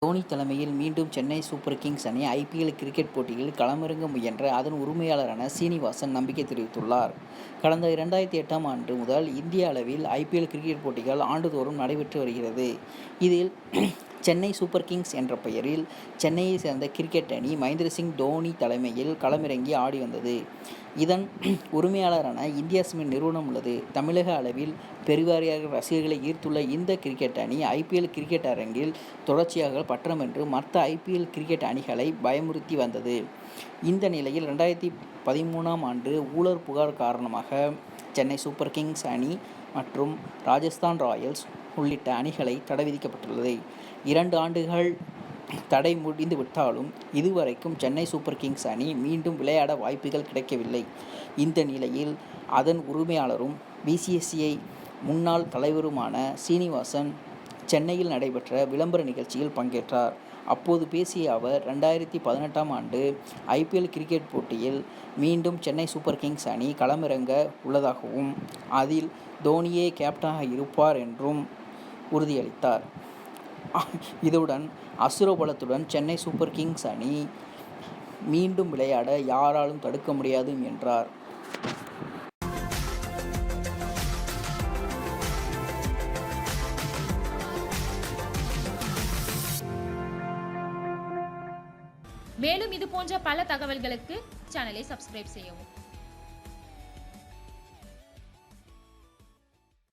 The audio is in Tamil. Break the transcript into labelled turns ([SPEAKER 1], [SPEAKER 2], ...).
[SPEAKER 1] தோனி தலைமையில் மீண்டும் சென்னை சூப்பர் கிங்ஸ் அணி ஐபிஎல் கிரிக்கெட் போட்டியில் களமிறங்க முயன்ற அதன் உரிமையாளரான சீனிவாசன் நம்பிக்கை தெரிவித்துள்ளார். கடந்த 2008ஆம் ஆண்டு முதல் இந்திய அளவில் ஐபிஎல் கிரிக்கெட் போட்டிகள் ஆண்டுதோறும் நடைபெற்று வருகிறது. இதில் சென்னை சூப்பர் கிங்ஸ் என்ற பெயரில் சென்னையை சேர்ந்த கிரிக்கெட் அணி மகேந்திர சிங் தோனி தலைமையில் களமிறங்கி ஆடி வந்தது. இதன் உரிமையாளரான இந்தியா சிமெண்ட் நிறுவனம் உள்ளது. தமிழக அளவில் பெருவாரியாக ரசிகர்களை ஈர்த்துள்ள இந்த கிரிக்கெட் அணி ஐபிஎல் கிரிக்கெட் அரங்கில் தொடர்ச்சியாக பட்டம் வென்று மற்ற ஐபிஎல் கிரிக்கெட் அணிகளை பயமுறுத்தி வந்தது. இந்த நிலையில் 2013ஆம் ஆண்டு ஊழல் புகார் காரணமாக சென்னை சூப்பர் கிங்ஸ் அணி மற்றும் ராஜஸ்தான் ராயல்ஸ் உள்ளிட்ட அணிகளை தடை விதிக்கப்பட்டுள்ளது. 2 ஆண்டுகள் தடை முடிந்துவிட்டாலும் இதுவரைக்கும் சென்னை சூப்பர் கிங்ஸ் அணி மீண்டும் விளையாட வாய்ப்புகள் கிடைக்கவில்லை. இந்த நிலையில் அதன் உரிமையாளரும் பிசிசிஐ முன்னாள் தலைவருமான சீனிவாசன் சென்னையில் நடைபெற்ற விளம்பர நிகழ்ச்சியில் பங்கேற்றார். அப்போது பேசிய அவர் 2018ஆம் ஆண்டு ஐபிஎல் கிரிக்கெட் போட்டியில் மீண்டும் சென்னை சூப்பர் கிங்ஸ் அணி களமிறங்க உள்ளதாகவும் அதில் தோனியே கேப்டனாக இருப்பார் என்றும் உறுதியளித்தார். இதுடன் அசுர பலத்துடன் சென்னை சூப்பர் கிங்ஸ் அணி மீண்டும் விளையாட யாராலும் தடுக்க முடியாது என்றார்.
[SPEAKER 2] மேலும் இது போன்ற பல தகவல்களுக்கு சேனலை சப்ஸ்கிரைப் செய்யவும்.